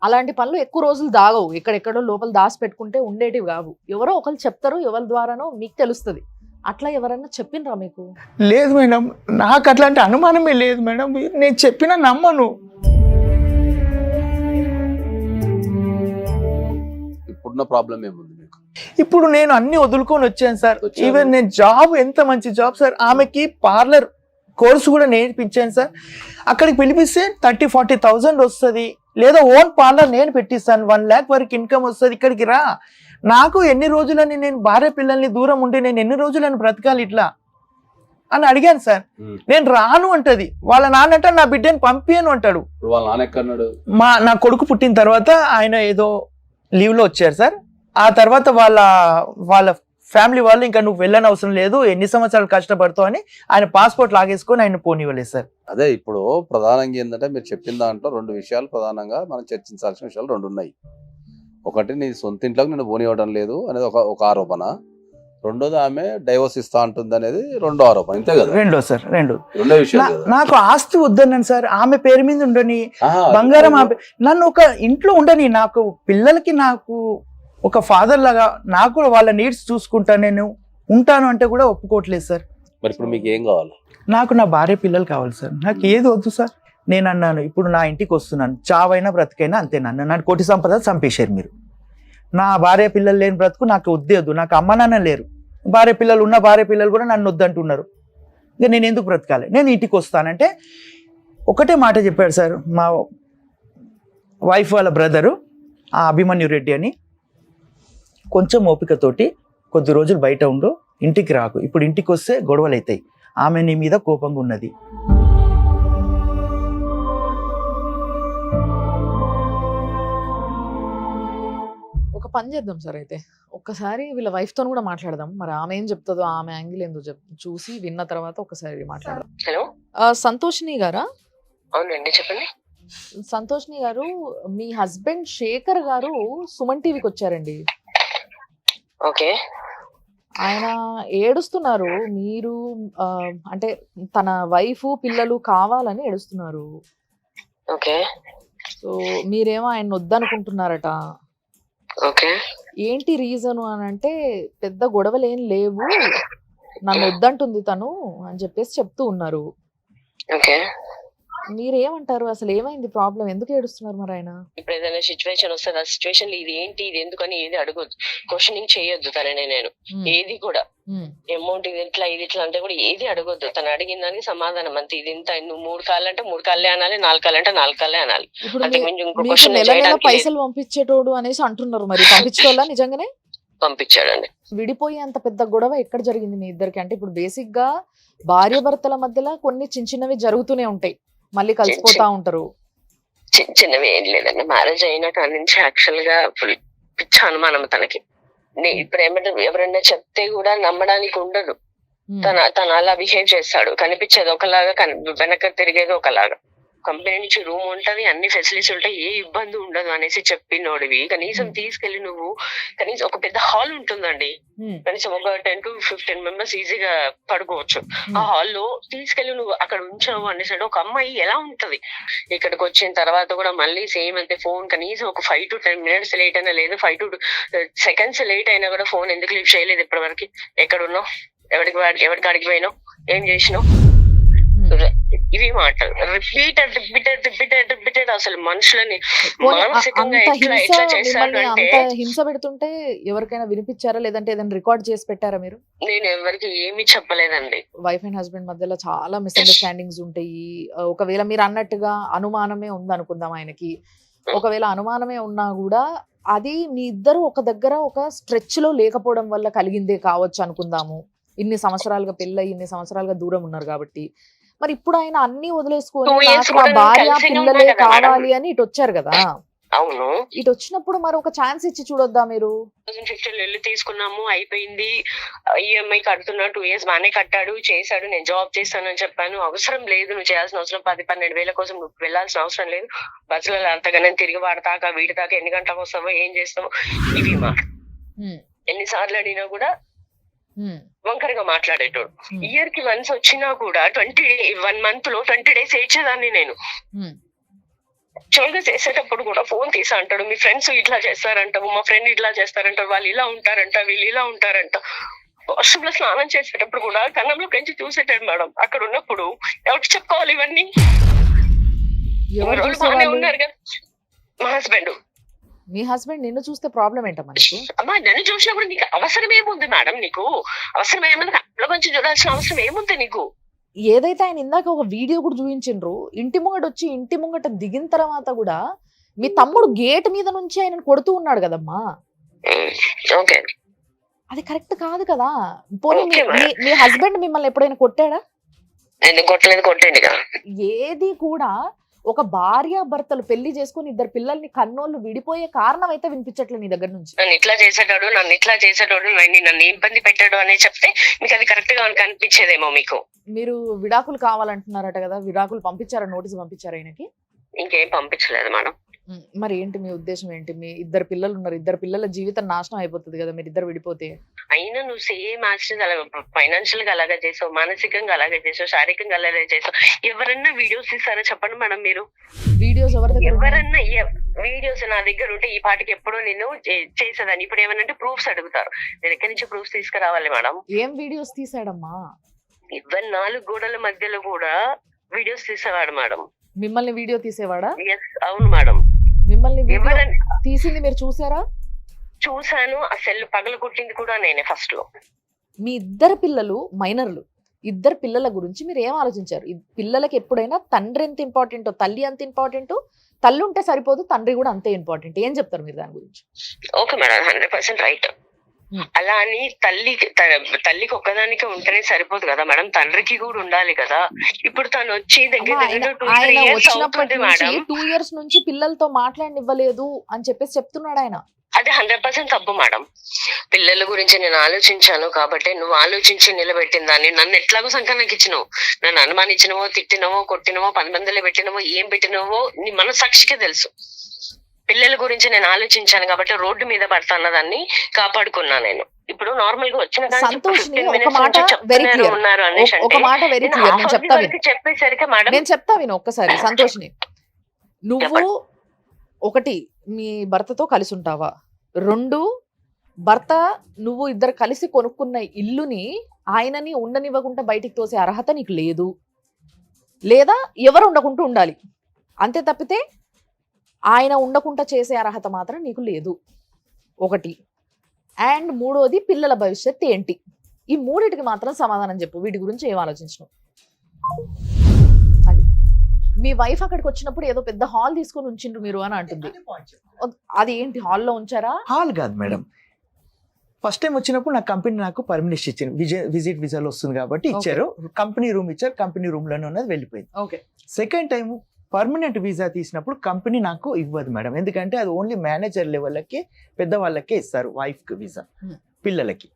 అలాంటి పనులు ఎక్కువ రోజులు దాగవు, ఎక్కడెక్కడో లోపల దాచి పెట్టుకుంటే ఉండేటివి కావు. ఎవరో ఒకరు చెప్తారు, ఎవరి ద్వారానో మీకు తెలుస్తుంది. అట్లా ఎవరన్నా చెప్పిండ్రా మీకు? లేదు మేడం, నాకు అట్లాంటి అనుమానమే లేదు మేడం. నేను చెప్పినా నమ్మను. ఇప్పుడున్న ప్రాబ్లం ఏముంది మీకు? ఇప్పుడు నేను అన్ని వదులుకొని వచ్చాను సార్. ఈవెన్ నేను జాబ్, ఎంత మంచి జాబ్ సార్. ఆమెకి పార్లర్ కోర్సు కూడా నేర్పించాను సార్. అక్కడికి పిలిపిస్తే 30,000-40,000 వస్తుంది, లేదా ఓన్ పార్లర్ నేను పెట్టిస్తాను, 1 lakh వరకు ఇన్కమ్ వస్తుంది, ఇక్కడికి రా. నాకు ఎన్ని రోజులని, నేను భార్య పిల్లల్ని దూరం ఉంటే నేను ఎన్ని రోజులని బ్రతకాలి ఇట్లా అని అడిగాను సార్. నేను రాను అంటది. వాళ్ళ నాన్న అంటే నా బిడ్డని పంపియను అంటాడు. వాళ్ళ నాన్న ఎక్కడున్నాడు? నా కొడుకు పుట్టిన తర్వాత ఆయన ఏదో లీవ్ లో వచ్చారు సార్. ఆ తర్వాత వాళ్ళ ఫ్యామిలీ వాళ్ళు ఇంకా నువ్వు వెళ్ళని అవసరం లేదు, ఎన్ని సంవత్సరాలు కష్టపడతావు అని ఆయన పాస్పోర్ట్ లాగేసుకొని ఆయన పోనివ్వలేదు సార్. అదే ఇప్పుడు ప్రధానంగా ఏంటంటే, మీరు చెప్పిన దాంట్లో 2 విషయాలు ప్రధానంగా మనం చర్చించాల్సిన విషయాలు 2 ఉన్నాయి. ఒకటి, నీ సొంత ఇంట్లోకి నేను పోనివ్వడం లేదు అనేది ఒక ఆరోపణ. రెండోది, ఆమె డైవోర్స్ ఇస్తా అంటుంది అనేది 2వ ఆరోపణ. ఇంతే కదా? రెండో విషయం. నాకు ఆస్తి వద్దన్నాను సార్. ఆమె పేరు మీద ఉండని, బంగారం నన్ను ఒక ఇంట్లో ఉండని, నాకు పిల్లలకి నాకు ఒక ఫాదర్ లాగా, నాకు వాళ్ళ నీడ్స్ చూసుకుంటా నేను ఉంటాను అంటే కూడా ఒప్పుకోవట్లేదు సార్. మరి ఇప్పుడు మీకు ఏం కావాలి? నాకు నా భార్య పిల్లలు కావాలి సార్. నాకు ఏది వద్దు సార్. నేను అన్నాను, ఇప్పుడు నా ఇంటికి వస్తున్నాను, చావైనా బ్రతికైనా అంతేనన్నా. నన్ను కోటి సంపద చంపేశారు మీరు. నా భార్య పిల్లలు లేని బ్రతుకు నాకు వద్దే వద్దు. నాకు అమ్మ నాన్న లేరు, భార్య పిల్లలు ఉన్న భార్య పిల్లలు కూడా నన్ను వద్దంటున్నారు. ఇంకా నేను ఎందుకు బ్రతకాలి? నేను ఇంటికి వస్తానంటే ఒకటే మాట చెప్పాడు సార్ మా వైఫ్ వాళ్ళ బ్రదరు, ఆ అభిమన్యు రెడ్డి అని. కొంచెం ఓపికతోటి కొద్ది రోజులు బయట ఉండు, ఇంటికి రాకు. ఇప్పుడు ఇంటికి వస్తే గొడవలు అవుతాయి. ఆమె నీ మీద కోపంగా ఉన్నది. ఒక పని చేద్దాం సార్, అయితే ఒక్కసారి వీళ్ళ వైఫ్ తో కూడా మాట్లాడదాం. మరి ఆమె ఏం చెప్తుందో, ఆమె యాంగిల్ ఏందో చూసి విన్న తర్వాత ఒకసారి మాట్లాడదాం. హలో, సంతోషిని గారా? అవునండి, చెప్పండి. సంతోషిని గారు, మీ హస్బెండ్ శేఖర్ గారు సుమన్ టీవీకి వచ్చారండి. ఓకే. ఆయన ఏడుస్తున్నారు. మీరు అంటే తన వైఫ్ పిల్లలు కావాలని ఏడుస్తున్నారు. ఓకే. సో మీరేమో ఆయన వద్దనుకుంటున్నారట. ఓకే. ఏంటి రీజన్ అని అంటే, పెద్ద గొడవలు ఏం లేవు, నన్ను వద్దంటుంది తను అని చెప్పేసి చెప్తూ ఉన్నారు. ఓకే. మీరేమంటారు? అసలు ఏమైంది ప్రాబ్లం? ఎందుకు ఏడుస్తున్నారు మరి ఆయన? ఇప్పుడు ఏదైనా సిచ్యువేషన్ వస్తుంది, ఆ సిచ్యువేషన్ లో ఇది ఏంటి, ఇది ఎందుకని ఏది అడగొద్దు, క్వశ్చనింగ్ చేయొద్దు తనని. నేను హ్మ్. ఏది కూడా హ్మ్. అమౌంట్ ఇది ఇట్లా అంటే కూడా ఏది అడగొద్దు. తను అడిగిన దానికి సమాధానం అంతే. ఇది ఇంత, నువ్వు 3 కాళ్ళు అంటే 3 కాళ్ళే అనాలి, 4 కాళ్ళు అంటే 4 కాళ్ళే అనాలి. ఇప్పుడు అంతకు మించి ఇంకో మీకు క్వశ్చన్ నెల నెల చేయడానికి లేదు. పైసలు పంపించేటోడు అనేసి అంటున్నారు. మరి పంపించేటోళ్ళ నిజంగానే? పంపించాడండి. విడిపోయి అంత పెద్ద గొడవ ఎక్కడ జరిగింది మీ ఇద్దరికి? అంటే ఇప్పుడు బేసిక్ గా భార్య భర్తల మధ్యలో కొన్ని చిన్న చిన్నవి జరుగుతూనే ఉంటాయి, మళ్ళీ కలిసిపోతా ఉంటారు. చిన్నవి ఏం లేదండి. మ్యారేజ్ అయిన కాడి నుంచి యాక్చువల్ గా ఫుల్ పిచ్చ అనుమానం తనకి. ఇప్పుడు ఏమంటే ఎవరైనా చెప్తే కూడా నమ్మడానికి ఉండదు. హ్మ్. తను అలా బిహేవ్ చేస్తాడు. కనిపించేది ఒకలాగా, వెనక తిరిగేది ఒకలాగా. కంపెనీ నుంచి రూమ్ ఉంటది, అన్ని ఫెసిలిటీస్ ఉంటాయి, ఏ ఇబ్బంది ఉండదు అనేసి చెప్పినోడివి కనీసం తీసుకెళ్లి నువ్వు, కనీసం ఒక పెద్ద హాల్ ఉంటుందండి, హ్మ్. కనీసం ఒక 10 to 15 మెంబర్స్ ఈజీగా పడుకోవచ్చు. ఆ హ్మ్. హాల్లో తీసుకెళ్లి నువ్వు అక్కడ ఉంచావు అనేసి ఒక అమ్మాయి ఎలా ఉంటది. ఇక్కడికి వచ్చిన తర్వాత కూడా మళ్ళీ సేమ్ అంతే. ఫోన్ కనీసం ఒక 5 to 10 minutes లేట్ అయినా లేదు, 5 to seconds లేట్ అయినా కూడా ఫోన్ ఎందుకు లిఫ్ట్ చేయలేదు ఇప్పటి వరకు, ఎక్కడున్నావు, ఎవరికి అడిగి పోయినావు, ఏం చేసినావు, హ్మ్. ఇవి మాటలు రిపీటెడ్. అసలు మనుషులని పోనీ మానసికంగా అంత ఎట్లా హింస, ఎట్లా చేశారు మిమ్మల్ని అంటే, అంత హింస పెడుతుంటే ఎవరికైనా వినిపించారా? లేదంటే ఏదైనా రికార్డ్ చేసి పెట్టారా మీరు? నేను ఎవరికి ఏమీ చెప్పలేదండి. వైఫ్ అండ్ హస్బెండ్ మధ్యలో చాలా మిస్అండర్స్టాండింగ్స్ ఉంటాయి. ఒకవేళ మీరు అన్నట్టుగా అనుమానమే ఉందనుకుందాం ఆయనకి. ఒకవేళ అనుమానమే ఉన్నా కూడా అది మీ ఇద్దరు ఒక దగ్గర ఒక స్ట్రెచ్ లో లేకపోవడం వల్ల కలిగిందే కావచ్చు అనుకుందాము. ఇన్ని సంవత్సరాలుగా పెళ్ళయి ఇన్ని సంవత్సరాలుగా దూరం ఉన్నారు కాబట్టి. మరి ఇప్పుడు ఆయన అన్ని వదిలేసుకొని 2 years నాకు నా కూడా భార్య కలిసినే ఉన్నా పిల్లలే కదా మేడం. కావాలి అని ఇటు వచ్చారు కదా. అవును, ఇటు వచ్చినప్పుడు మరి ఒక ఛాన్స్ ఇచ్చి చూడొద్దా మీరు? 2015 వెళ్ళి తీసుకున్నాము, అయిపోయింది. ఈఎంఐ కడుతున్నా, 2 years బానే కట్టాడు, చేశాడు. నేను జాబ్ చేస్తానని చెప్పాను. అవసరం లేదు, నువ్వు చేయాల్సిన అవసరం 10-12 వేల కోసం నువ్వు వెళ్ళాల్సిన అవసరం లేదు. బస్సులలో అంతగానే తిరిగి వాడతాక వీడి దాకా ఎన్ని గంటలకు వస్తావో, ఏం చేస్తావో, ఇవి మాట. హ్మ్. ఎన్నిసార్లు అడిగినా కూడా హ్మ్. వంకరగా మాట్లాడేటోడు. హ్మ్. ఇయర్ కి వన్స్ వచ్చినా కూడా 1 month లో 20 days ఏడ్చేదాన్ని నేను. హ్మ్. యాక్చువల్ గా చేసేటప్పుడు కూడా ఫోన్ తీసా అంటాడు, మీ ఫ్రెండ్స్ ఇట్లా చేస్తారంటావు, మా ఫ్రెండ్ ఇట్లా చేస్తారంటారు, వాళ్ళు ఇలా ఉంటారంట, వీళ్ళు ఇలా ఉంటారంట. వాష్రూమ్ లో స్నానం చేసేటప్పుడు కూడా కన్నంలో పెంచి చూసేటాడు మేడం. అక్కడ ఉన్నప్పుడు ఎవరికి చెప్పుకోవాలి ఇవన్నీ? ఎవరు రోజులు బాగానే చూసేవాళ్ళు? ఉన్నారు కదా. మా హస్బెండ్. మీ హస్బెండ్ నిన్ను చూస్తే ప్రాబ్లం ఏంటమ్మా నీకు? అమ్మా, నన్ను చూసినప్పుడు నీకు అవసరం ఏముంది మేడం? నీకు అవసరం ఏముంది? అట్లా కొంచెం చూడాల్సిన అవసరం ఏముంది నీకు? ఏదైతే ఆయన ఇందాక ఒక వీడియో కూడా చూపించిండ్రు, ఇంటి ముంగట వచ్చి ఇంటి ముంగట దిగిన తర్వాత కూడా మీ తమ్ముడు గేట్ మీద నుంచి ఆయన కొడుతూ ఉన్నాడు కదమ్మా. ఓకే, అది కరెక్ట్ కాదు కదా. పోనీ మీ ఓకే మేడం. మీ- మీ హస్బెండ్ మిమ్మల్ని ఎప్పుడైనా కొట్టాడా? ఎందుకు కొట్టలేదు? కొట్టండి కదా. ఏది కూడా ఒక భార్య భర్తలు పెళ్లి చేసుకుని ఇద్దరు పిల్లల్ని కన్నోళ్ళు విడిపోయే కారణం అయితే వినిపించట్లేదు నీ దగ్గర నుంచి. నన్ను ఇట్లా చేసేటాడు, నన్ను ఇబ్బంది పెట్టాడు అని చెప్తే మీకు అది కరెక్ట్ గా కనిపించేదేమో మీకు. మీరు విడాకులు కావాలంటున్నారట కదా, విడాకులు పంపించారా? నోటీస్ పంపించారా ఆయనకి? ఇంకేం పంపించలేదు మేడం. మరి ఏంటి మీ ఉద్దేశం ఏంటి? మీ ఇద్దరు పిల్లలు ఉన్నారు, ఇద్దరు పిల్లల జీవితం నాశనం అయిపోతుంది కదా మీరు ఇద్దరు విడిపోతే. అయినా నువ్వు సేమ్ యాక్షన్ అలాగే ఫైనాన్షియల్ గా అలాగే చేసావు, మానసికంగా అలాగే చేసావు, శారీరకంగా అలాగే చేసావు. ఎవరన్నా వీడియోస్ ఇస్తారా చెప్పండి మేడం మీరు? వీడియోస్ ఎవరి దగ్గర ఉన్నాయి? ఎవరన్నా వీడియోస్ నా దగ్గర ఉంటే ఈ పాటికి ఎప్పుడో నేను చేసేదాన్ని. ఇప్పుడు ఏమనంటే ప్రూఫ్స్ అడుగుతారు. నేను ఎక్కడి నుంచి ప్రూఫ్స్ తీసుకురావాలి మేడం? ఏం వీడియోస్ తీసాడమ్మా? ఇవన్నీ 4 గోడల మధ్యలో కూడా వీడియోస్ తీసేవాడు మేడం. మిమ్మల్ని వీడియో తీసేవాడా? ఎస్, అవును మేడం. మిమ్మల్ని వీడియో ఎవరన్నా తీసింది మీరు చూసారా? చూసాను. ఆ సెల్ పగల కొట్టింది కూడా నేనే ఫస్ట్ లో. మీ ఇద్దరు పిల్లలు మైనర్లు, ఇద్దరు పిల్లల గురించి మీరు ఏం ఆలోచించారు? ఈ పిల్లలకి ఎప్పుడైనా తండ్రి ఎంత ఇంపార్టెంటో తల్లి అంత ఇంపార్టెంట్. తల్లి ఉంటే సరిపోదు, తండ్రి కూడా అంతే ఇంపార్టెంట్. ఏం చెప్తారు మీరు దాని గురించి? Okay madam, 100% right. అలా అని తల్లికి ఒక్కదానికే ఉంటేనే సరిపోదు కదా మేడం, తండ్రికి కూడా ఉండాలి కదా. ఇప్పుడు తను వచ్చి దగ్గర అమ్మా, దగ్గర 2-3 ఆయన years వచ్చినప్పటి అవుతుంది నుంచి మేడం. 2 years నుంచి పిల్లలతో మాట్లాడనివ్వలేదు అని చెప్పేసి చెప్తున్నాడు ఆయన. అది 100% తప్పు మేడం. పిల్లల గురించి నేను ఆలోచించాను కాబట్టి నువ్వు ఆలోచించి నిలబెట్టిన దాన్ని నన్ను ఎట్లాగో సంకలనకి ఇచ్చినావు. నన్ను అనుమానించినవో, తిట్టినవో, కొట్టినవో, 10 మందిలో పెట్టినవో, ఏం పెట్టినవో నీ మనసాక్షికే తెలుసు. పిల్లల గురించి నేను ఆలోచించాను కాబట్టి రోడ్డు మీద పడతాన్న దాన్ని కాపాడుకున్నా నేను. ఇప్పుడు నార్మల్ గా వచ్చిన కాడ నుంచి సంతోష్ ని 15 ఒక minutes మాట నుంచి వెరీ చెప్తున్నారు క్లియర్, ఉన్నారు అనేసి ఒక అంటే మాట వెరీ నేను క్లియర్. half నేను of the చెప్తా వరకు విను, చెప్పేసరికి మేడం నేను చెప్తా విను ఒక్కసారి. సంతోష్ని, నువ్వు చెప్పండి. ఒకటి మీ భర్తతో కలిసి ఉంటావా? 2, భర్త నువ్వు ఇద్దరు కలిసి కొనుక్కున్న ఇల్లుని ఆయనని ఉండనివ్వకుండా బయటికి తోసే అర్హత నీకు లేదు. లేదా ఎవరు ఉండకుంటూ ఉండాలి, అంతే తప్పితే ఆయన ఉండకుండా చేసే అర్హత మాత్రం నీకు లేదు ఒకటి. అండ్ మూడోది పిల్లల భవిష్యత్ ఏంటి, ఈ మూడిటికి మాత్రం సమాధానం చెప్పు. వీటి గురించి ఏం ఆలోచించను. అది మీ వైఫ్ అక్కడికి వచ్చినప్పుడు ఏదో పెద్ద హాల్ తీసుకొని ఉంచిండ్రు మీరు అని అంటుంది, అది ఏంటి హాల్లో ఉంచారా? హాల్ కాదు మేడం, ఫస్ట్ టైం వచ్చినప్పుడు నా కంపెనీ నాకు పర్మిషన్ ఇచ్చింది, విజిట్ వీసాలో వస్తుంది కాబట్టి ఇచ్చారు, కంపెనీ రూమ్ ఇచ్చారు, కంపెనీ రూమ్ లోనే ఉన్నది వెళ్ళిపోయింది. Okay. Second time permanent visa తీసినప్పుడు కంపెనీ నాకు ఇవ్వదు మేడం, ఎందుకంటే అది ఓన్లీ మేనేజర్ లెవెల్కి పెద్దవాళ్ళకే ఇస్తారు వైఫ్కి వీసా, పిల్లలకి.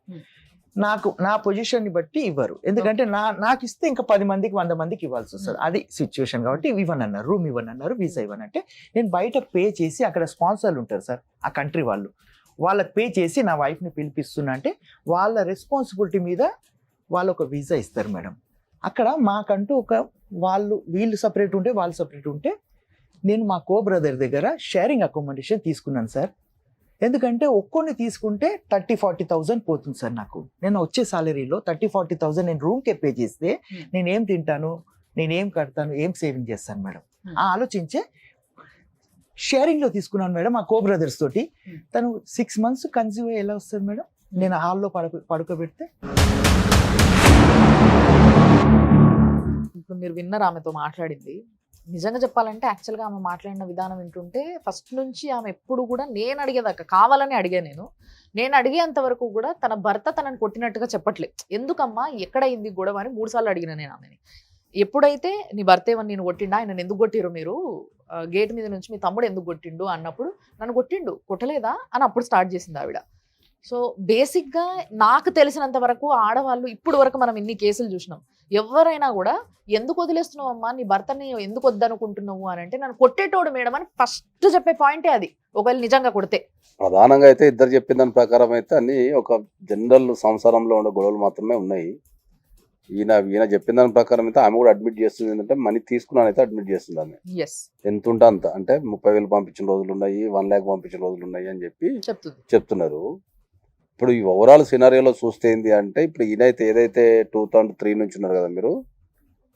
నాకు నా పొజిషన్ని బట్టి ఇవ్వరు, ఎందుకంటే నాకు ఇస్తే ఇంకా 10 మందికి 100 మందికి ఇవ్వాల్సి వస్తుంది, అది సిచ్యువేషన్. కాబట్టి ఇవ్వనన్నారు, రూమ్ ఇవ్వనన్నారు, వీసా ఇవ్వనంటే నేను బయట పే చేసి, అక్కడ స్పాన్సర్లు ఉంటారు సార్ ఆ కంట్రీ వాళ్ళు, వాళ్ళకి పే చేసి నా వైఫ్ని పిలిపిస్తున్నా అంటే వాళ్ళ రెస్పాన్సిబిలిటీ మీద వాళ్ళు ఒక వీసా ఇస్తారు మేడం. అక్కడ మాకంటూ వీళ్ళు సపరేట్ ఉంటే వాళ్ళు సపరేట్ ఉంటే, నేను మా కో బ్రదర్ దగ్గర షేరింగ్ అకామిడేషన్ తీసుకున్నాను సార్. ఎందుకంటే ఒక్కొని తీసుకుంటే 30,000-40,000 పోతుంది సార్ నాకు. నేను వచ్చే సాలరీలో 30,000-40,000 నేను రూమ్కే పే చేస్తే నేను ఏం తింటాను, నేను ఏం కడతాను, ఏం సేవింగ్ చేస్తాను మేడం, ఆ ఆలోచించే షేరింగ్లో తీసుకున్నాను మేడం మా కో బ్రదర్స్ తోటి. తను 6 months కన్సీవ్ ఎలా వస్తుంది మేడం, నేను హాల్లో పడుకోబెడితే. ఇప్పుడు మీరు విన్నారు ఆమెతో మాట్లాడింది. నిజంగా చెప్పాలంటే యాక్చువల్గా ఆమె మాట్లాడిన విధానం వింటుంటే ఫస్ట్ నుంచి ఆమె ఎప్పుడు కూడా నేను అడిగేదాకా కావాలని అడిగా, నేను అడిగేంత వరకు కూడా తన భర్త తనని కొట్టినట్టుగా చెప్పట్లే. ఎందుకమ్మా ఎక్కడైంది గొడవ అని 3 సార్లు అడిగిన నేను ఆమెని. ఎప్పుడైతే నీ భర్త ఏమని నేను కొట్టిండా, ఆయన ఎందుకు కొట్టిరు మీరు, గేట్ మీద నుంచి మీ తమ్ముడు ఎందుకు కొట్టిండు అన్నప్పుడు నన్ను కొట్టిండు కొట్టలేదా అని అప్పుడు స్టార్ట్ చేసింది ఆవిడ. సో బేసిక్గా నాకు తెలిసినంత వరకు ఆడవాళ్ళు ఇప్పుడు వరకు మనం ఇన్ని కేసులు చూసినాం, ఎవరైనా కూడా ఎందుకు వదిలేస్తున్నావు అమ్మా, నీ భర్తని ఎందుకు వద్దనుకుంటున్నావు అని అంటే నన్ను కొట్టేటోడు మేడం అని ఫస్ట్ చెప్పే పాయింటే అది, ఒకవేళ నిజంగా కొడితే. ప్రధానంగా అయితే ఇద్దరు చెప్పిన దాని ప్రకారం అయితే అన్ని ఒక జనరల్ సంసారంలో ఉండే గొడవలు మాత్రమే ఉన్నాయి. ఈయన చెప్పిన దాని ప్రకారం అయితే ఆమె కూడా అడ్మిట్ చేస్తుంది, ఏంటంటే మనీ తీసుకున్నాను అయితే అడ్మిట్ చేస్తుంది ఆమె. ఎంత ఉంటే అంత, అంటే 30,000 పంపించిన రోజులు ఉన్నాయి, 1 lakh పంపించిన రోజులు ఉన్నాయి అని చెప్పి చెప్తున్నారు. ఇప్పుడు ఈ ఓవరాల్ సినారియోలో చూస్తే ఏంటి అంటే, ఇప్పుడు ఈయనైతే ఏదైతే 2003 నుంచి ఉన్నారు కదా మీరు,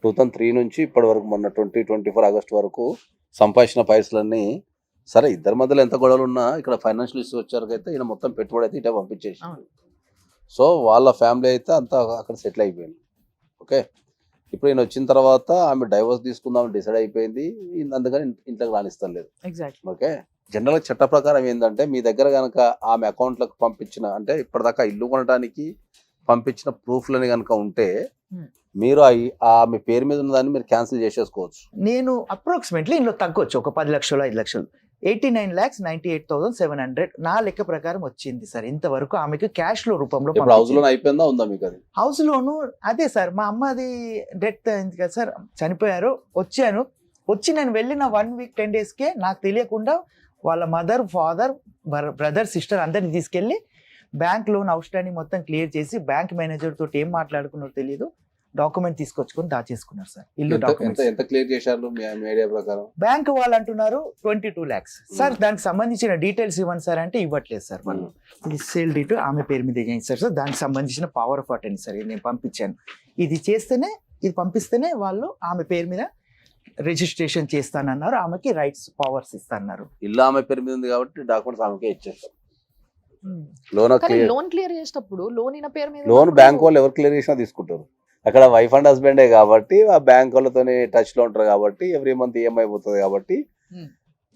2003 నుంచి ఇప్పటి వరకు మొన్న 2024 ఆగస్టు వరకు సంపాదించిన పైసలన్నీ సరే, ఇద్దరి మధ్యలో ఎంత గొడవలు ఉన్నా ఇక్కడ ఫైనాన్షియల్ ఇష్యూ వచ్చారకైతే ఈయన మొత్తం పెట్టుబడి అయితే ఇటే పంపించేసి, సో వాళ్ళ ఫ్యామిలీ అయితే అంతా అక్కడ సెటిల్ అయిపోయింది. ఓకే, ఇప్పుడు ఈయన వచ్చిన తర్వాత ఆమె డైవర్స్ తీసుకుందామని డిసైడ్ అయిపోయింది, అందుకని ఇంట్లోకి రానిస్తాను లేదు. ఓకే, జనరల్గా చట్ట ప్రకారం ఏంటంటే మీ దగ్గర కనుక ఆమె అకౌంట్లకు పంపించిన, అంటే ఇప్పటిదాకా ఇల్లు కొనడానికి పంపించిన ప్రూఫ్లని కనుక ఉంటే మీరు ఆమె పేరు మీద ఉన్నదాన్ని మీరు క్యాన్సిల్ చేసేసుకోవచ్చు. నేను అప్రాక్సిమేట్లీ ఇందులో తగ్గొచ్చు, ఒక 10 లక్షలు 5 లక్షలు, 89,98,700 నా లెక్క ప్రకారం వచ్చింది సార్ ఇంతవరకు ఆమెకు క్యాష్ లో రూపంలో. హౌస్ లోన్ అయిపోయిందా, ఉందా మీకు అది? హౌస్ లోను అదే సార్, మా అమ్మది డెత్ అయింది కదా సార్, చనిపోయారు. వచ్చి నేను వెళ్ళిన 1 week 10 daysకే నాకు తెలియకుండా వాళ్ళ మదర్, ఫాదర్, బ్రదర్, సిస్టర్ అందరిని తీసుకెళ్ళి బ్యాంక్ లోన్ అవుట్ స్టాండింగ్ మొత్తం క్లియర్ చేసి, బ్యాంక్ మేనేజర్ తోటి ఏం మాట్లాడుకున్నారో తెలియదు, డాక్యుమెంట్ తీసుకొచ్చుకొని దాచేసుకున్నారు సార్. ఇల్లు డాక్యుమెంట్స్ ఎంత క్లియర్ చేశారు మీ ఐడియా ప్రకారం? బ్యాంక్ వాళ్ళు అంటున్నారు 22 lakhs సార్, దానికి సంబంధించిన డీటెయిల్స్ ఇవ్వండి సార్ అంటే ఇవ్వట్లేదు సార్ వాళ్ళు. ఇది సేల్ డీట్ ఆమె పేరు మీద చేయించారు సార్, దానికి సంబంధించిన పవర్ ఆఫ్ అటెండ్ సార్ నేను పంపించాను, ఇది పంపిస్తేనే వాళ్ళు ఆమె పేరు మీద రిజిస్ట్రేషన్ చేస్తానన్నారు, ఆమెకి రైట్స్ పవర్స్ ఇస్తాన్నారు. ఇల్లు ఆమె పేరు మీద ఉంది కాబట్టి డాక్యుమెంట్స్ ఆమెకే ఇచ్చేస్తారు. లోన్ క్లియర్ చేసేటప్పుడు లోన్ బ్యాంక్ వాళ్ళు ఎవరు క్లియర్ చేసినా తీసుకుంటారు. అక్కడ వైఫ్ అండ్ హస్బెండే కాబట్టి ఆ బ్యాంక్ వాళ్ళతో టచ్ లో ఉంటారు కాబట్టి ఎవ్రీ మంత్ ఈఎంఐ పోతుంది కాబట్టి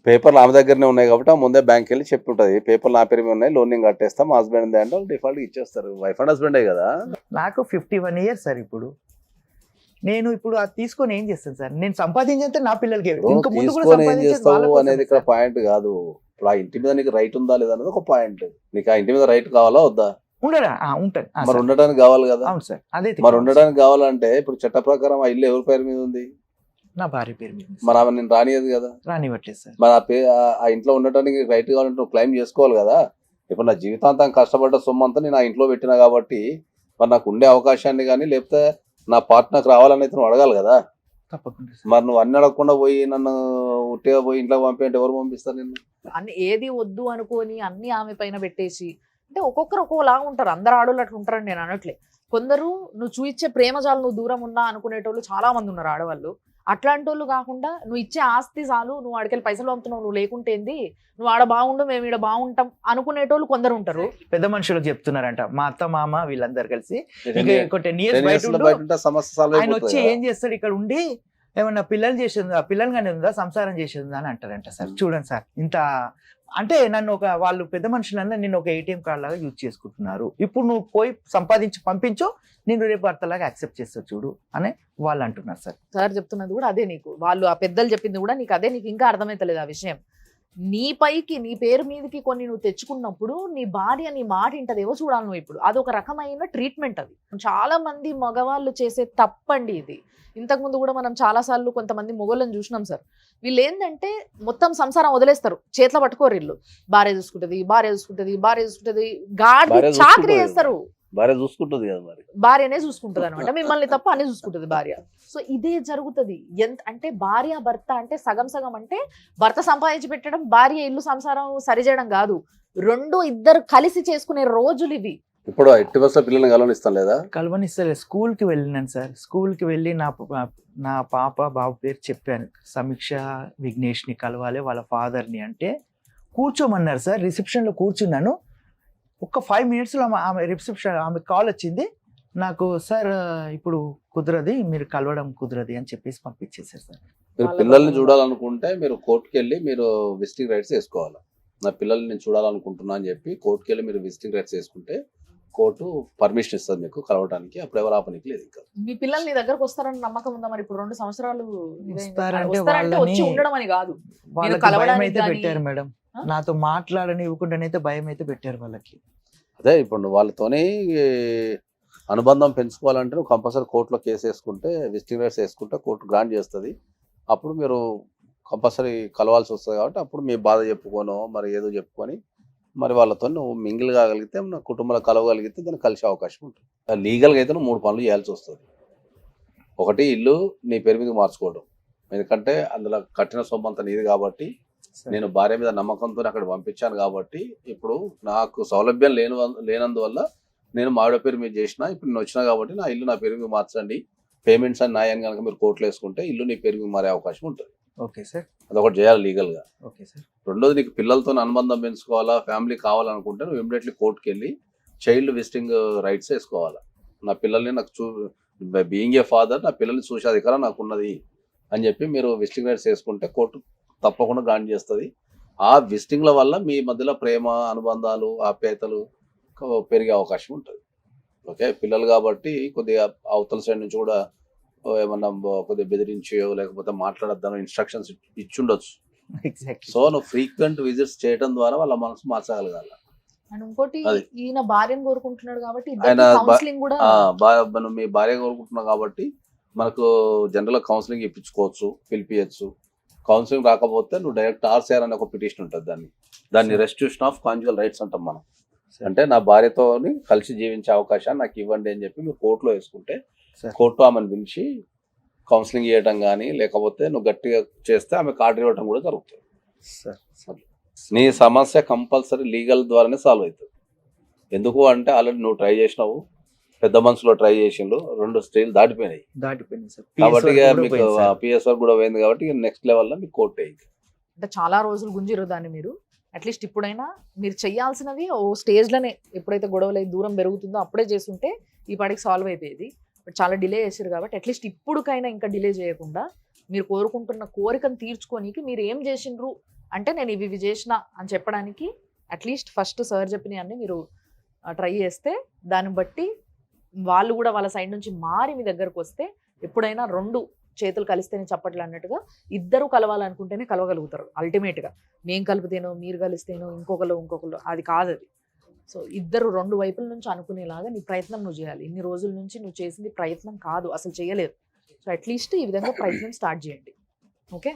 పేపర్లు ఆమె దగ్గరనే ఉన్నాయి కాబట్టి ఆ ముందే బ్యాంక్ వెళ్ళి చెప్పి ఉంటుంది, పేపర్లు నా పేరు మీద ఉన్నాయి, లోన్ నేను కట్టేస్తాం, మా హస్బెండ్ అంటే డిఫాల్ట్ ఇచ్చేస్తారు. వైఫ్ అండ్ హస్బెండే కదా. నాకు 51 years సార్. నేను ఇప్పుడు అది తీసుకొని ఏం చేస్తాను సార్, నేను సంపాదించే నా పిల్లలకి ఇంకా ముందు కూడా ఏం చేస్తావు అనేది ఇక్కడ పాయింట్ కాదు. ఇప్పుడు ఆ ఇంటి మీద నీకు రైట్ ఉందా లేదా అనేది ఒక పాయింట్. నీకు ఆ ఇంటి మీద రైట్ కావాలా వద్దా? ఉంటాను మరి ఉండడానికి కావాలి కదా. అవును సార్, అదే మరి ఉండడానికి కావాలంటే ఇప్పుడు చట్ట ప్రకారం ఆ ఇల్లు ఎవరి పేరు మీద ఉంది? నా భార్య పేరు మీద. మరి ఆమె నేను రానియదు కదా. రానివ్వట్లేదు సార్. మరి ఆ ఇంట్లో ఉండటానికి రైట్ కావాలంటే నువ్వు క్లెయిమ్ చేసుకోవాలి కదా. ఇప్పుడు నా జీవితాంతం కష్టపడ్డ సొమ్ము అంతా నేను ఆ ఇంట్లో పెట్టినా కాబట్టి మరి నాకు ఉండే అవకాశాన్ని కానీ లేకపోతే నా పార్ట్నర్కి రావాలని అయితే నువ్వు అడగాలి కదా. తప్పకుండా. మరి నువ్వు అన్ని అడగకుండా పోయి నన్ను ఉట్టిగా పోయి ఇంట్లో పంపేంటే ఎవరు పంపిస్తారు నిన్ను? అన్ని ఏది వద్దు అనుకోని అన్ని ఆమె పైన పెట్టేసి, అంటే ఒక్కొక్కరు ఒక్కోలా ఉంటారు, అందరు ఆడోళ్ళు అట్లా ఉంటారని నేను అనట్లే. కొందరు నువ్వు చూయించే ప్రేమజాలు నువ్వు దూరం ఉన్నా అనుకునేటోళ్ళు చాలా మంది ఉన్నారు ఆడవాళ్ళు. అట్లాంటి వాళ్ళు కాకుండా నువ్వు ఇచ్చే ఆస్తి చాలు, నువ్వు ఆడికెళ్ళి పైసలు పంపుతున్నావు, నువ్వు లేకుంటే ఏంది, నువ్వు ఆడ బాగుండు మేము ఈడ బాగుంటాం అనుకునేటోళ్ళు కొందరు ఉంటారు. పెద్ద మనుషులకు చెప్తున్నారంట, మా అత్త మామ వీళ్ళందరూ కలిసి Ten years- 10 years 10 బయట years లో ఉండు, బయట ఉంటే సమస్య సాల్వ్ ఆయన వచ్చి అయిపోతుంది ఏం చేస్తాడు ఇక్కడ ఉండి, ఏమన్నా పిల్లలు చేసిందా, పిల్లలు కానీ ఉందా, సంసారం చేసిందా అని అంటారంట సార్. చూడండి సార్, ఇంత అంటే నన్ను వాళ్ళు పెద్ద మనుషులన్నా నిన్ను ఒక ATM కార్డ్ లాగా యూజ్ చేసుకుంటున్నారు. ఇప్పుడు నువ్వు పోయి సంపాదించి పంపించు, నేను రేపు భర్తలాగా యాక్సెప్ట్ చేస్తా చూడు అని వాళ్ళు అంటున్నారు సార్. సార్ చెప్తున్నది కూడా అదే, నీకు వాళ్ళు ఆ పెద్దలు చెప్పింది కూడా నీకు అదే, నీకు ఇంకా అర్థమైతలేదు ఆ విషయం. నీ పైకి నీ పేరు మీదకి కొన్ని నువ్వు తెచ్చుకున్నప్పుడు నీ భార్య నీ మాట ఇంటదేవో చూడాలి నువ్వు. ఇప్పుడు అదొక రకమైన ట్రీట్మెంట్. అది చాలా మంది మగవాళ్ళు చేసే తప్పండి ఇది. ఇంతకుముందు కూడా మనం చాలాసార్లు కొంతమంది మొగోళ్ళని చూసినాం సార్. వీళ్ళు ఏంటంటే మొత్తం సంసారం వదిలేస్తారు, చేతిలో పట్టుకోరు. వీళ్ళు భార్య చూసుకుంటది, భార్య చూసుకుంటది, భార్య చూసుకుంటది, గాడి భార్య చాకరీ చూసుకుంటది. చేస్తారు. భార్య చూసుకుంటుంది కదా మరి. భార్యనే చూసుకుంటది అనమాట, మిమ్మల్ని తప్ప అనే చూసుకుంటది భార్య. సో ఇదే జరుగుతుంది. ఎంత అంటే భార్య భర్త అంటే సగం సగం, అంటే భర్త సంపాదించి పెట్టడం, భార్య ఇల్లు సంసారం సరిచేయడం కాదు. రెండు ఇద్దరు కలిసి చేసుకునే రోజులు ఇవి. ఇప్పుడు 80% పిల్లల్ని కలవనిస్తాం లేదా? కలవనిస్తలే. స్కూల్కి వెళ్ళినాను సార్. స్కూల్కి వెళ్ళి నా పాప బాబు పేరు చెప్పాను, సమీక్ష విఘ్నేష్ని కలవాలి వాళ్ళ ఫాదర్ని అంటే కూర్చోమన్నారు సార్. రిసెప్షన్లో కూర్చున్నాను. ఒక్క 5 minutesలో ఆమె రిసెప్షన్ ఆమె కాల్ వచ్చింది నాకు, సార్ ఇప్పుడు కుదరది, మీరు కలవడం కుదరది అని చెప్పేసి పంపించేశారు సార్. మీరు పిల్లల్ని చూడాలనుకుంటే మీరు కోర్టుకి వెళ్ళి మీరు విజిటింగ్ రైట్స్ వేసుకోవాలి. నా పిల్లల్ని నేను చూడాలనుకుంటున్నా అని చెప్పి కోర్టుకి వెళ్ళి మీరు విజిటింగ్ రైట్స్ వేసుకుంటే కోర్టు పర్మిషన్ ఇస్తుంది మీకు కలవడానికి. అప్పుడు ఎవరు ఆపనికి లేదు. ఇంకా మీ పిల్లలు నీ దగ్గరకు వస్తారని నమ్మకం ఉందా మరి? ఇప్పుడు 2 సంవత్సరాలు వస్తారంటే వస్తారంటే వచ్చి ఉండడం అని కాదు, వాళ్ళకి కలవడానికి భయం అయితే గానీ- పెట్టారు మేడం. నాతో మాట్లాడని ఇవ్వకుండానైతే భయం అయితే పెట్టారు వాళ్ళకి. అదే ఇప్పుడు నువ్వు వాళ్ళతోని అనుబంధం పెంచుకోవాలంటే నువ్వు కంపల్సరీ కోర్టులో కేసు వేసుకుంటే, విజిటింగ్ రైట్స్ వేసుకుంటే కోర్టు గ్రాంట్ చేస్తుంది. అప్పుడు మీరు కంపల్సరీ కలవాల్సి వస్తుంది. కాబట్టి అప్పుడు మీ బాధ చెప్పుకోనో మరి ఏదో చెప్పుకొని మరి వాళ్ళతో నువ్వు మింగిల్ కాగలిగితే, నా కుటుంబంలో కలవగలిగితే దాన్ని కలిసే అవకాశం ఉంటుంది. లీగల్గా అయితే నువ్వు 3 పనులు చేయాల్సి వస్తుంది. ఒకటి, ఇల్లు నీ పేరు మీద మార్చుకోవడం. ఎందుకంటే అందులో కట్టిన సొమ్మంతా నీది కాబట్టి, నేను భార్య మీద నమ్మకంతో అక్కడ పంపించాను కాబట్టి, ఇప్పుడు నాకు సౌలభ్యం లేనందువల్ల నేను మావిడ పేరు మీద చేసిన, ఇప్పుడు నేను వచ్చినా కాబట్టి నా ఇల్లు నా పేరు మీద మార్చండి, పేమెంట్స్ అని న్యాయం కనుక మీరు కోర్టులో వేసుకుంటే ఇల్లు నీ పేరు మీద మారే అవకాశం ఉంటుంది. Okay sir. అదొకటి చేయాలి లీగల్గా. Okay sir. రెండోది, నీకు పిల్లలతో అనుబంధం పెంచుకోవాలా, ఫ్యామిలీ కావాలనుకుంటే నువ్వు ఇమీడియట్లీ కోర్టుకి వెళ్ళి చైల్డ్ విజిటింగ్ రైట్స్ వేసుకోవాలి. నా పిల్లల్ని నాకు బీయింగ్ ఏ ఫాదర్ నా పిల్లల్ని చూసే అధికారం నాకు ఉన్నది అని చెప్పి మీరు విజిటింగ్ రైట్స్ వేసుకుంటే కోర్టు తప్పకుండా గ్రాంట్ చేస్తుంది. ఆ విజిటింగ్ల వల్ల మీ మధ్యలో ప్రేమ, అనుబంధాలు, ఆప్యాయతలు పెరిగే అవకాశం ఉంటుంది. ఓకే, పిల్లలు కాబట్టి కొద్దిగా అవతల సైడ్ నుంచి కూడా ఏమన్నా కొద్దిగా బెదిరించో లేకపోతే మాట్లాడద్దాను ఇన్స్ట్రక్షన్స్ ఇచ్చుండొచ్చు. ఎగ్జాక్ట్లీ. సో నువ్వు ఫ్రీక్వెంట్ విజిట్స్ చేయడం ద్వారా వాళ్ళ మనసు మార్చగలగాలి. అండ్ ఇంకోటి, అది. ఈయన భార్యను కోరుకుంటున్నాడు కాబట్టి ఆయన కౌన్సిలింగ్ కూడా మనం మీ భార్య కోరుకుంటున్నావు కాబట్టి మనకు జనరల్ కౌన్సిలింగ్ ఇప్పించుకోవచ్చు, పిలిపించచ్చు. కౌన్సిలింగ్ రాకపోతే నువ్వు డైరెక్ట్ RCR అనే ఒక పిటిషన్ ఉంటుంది, దాన్ని రెస్టిట్యూషన్ ఆఫ్ కాంజుగల్ రైట్స్ అంటాం మనం. అంటే నా భార్యతో కలిసి జీవించే అవకాశాన్ని నాకు ఇవ్వండి అని చెప్పి మీరు కోర్టులో వేసుకుంటే కోర్టు ఆమెను పిలిచి కౌన్సిలింగ్ చేయడం కానీ, లేకపోతే నువ్వు గట్టిగా చేస్తే ఆమె కార్డు ఇవ్వడం కూడా జరుగుతుంది. నీ సమస్య కంపల్సరీ లీగల్ ద్వారానే సాల్వ్ అవుతుంది. ఎందుకు అంటే ఆల్రెడీ నువ్వు ట్రై చేసినావు, పెద్ద మనసులో ట్రై చేసిండు, 2 స్టేజ్లు దాటిపోయినాయి సార్. కాబట్టి ఇక మీకు PS వరకు కూడా పోయింది కాబట్టి నెక్స్ట్ లెవెల్లో మీకు కోర్టు అయింది. అంటే చాలా రోజులు గుంజిరు దాన్ని. మీరు అట్లీస్ట్ ఇప్పుడైనా మీరు చెయ్యాల్సినవి ఓ స్టేజ్లోనే, ఎప్పుడైతే గొడవలు దూరం పెరుగుతుందో అప్పుడే చేస్తుంటే ఈ పాటికి సాల్వ్ అయిపోయేది. బట్ చాలా డిలే చేశారు కాబట్టి అట్లీస్ట్ ఇప్పుడుకైనా ఇంకా డిలే చేయకుండా మీరు కోరుకుంటున్న కోరికను తీర్చుకోనికి మీరు ఏం చేసిండ్రు అంటే, నేను ఇవి చేసిన అని చెప్పడానికి అట్లీస్ట్ ఫస్ట్ సార్ చెప్పినవన్నీ మీరు ట్రై చేస్తే, దాన్ని బట్టి వాళ్ళు కూడా వాళ్ళ సైడ్ నుంచి మారి మీ దగ్గరకు వస్తే, ఎప్పుడైనా 2 చేతులు కలిస్తేనే చప్పట్లు అన్నట్టుగా ఇద్దరు కలవాలనుకుంటేనే కలవగలుగుతారు అల్టిమేట్గా. మేము కలిపితేనో, మీరు కలిస్తేనో, ఇంకొకరు అది కాదు అది. సో ఇద్దరు 2 వైపుల నుంచి అనుకునేలాగా నీ ప్రయత్నం నువ్వు చేయాలి. ఇన్ని రోజుల నుంచి నువ్వు చేసింది ప్రయత్నం కాదు, అసలు చేయలేదు. సో అట్లీస్ట్ ఈ విధంగా ప్రయత్నం స్టార్ట్ చేయండి. ఓకే,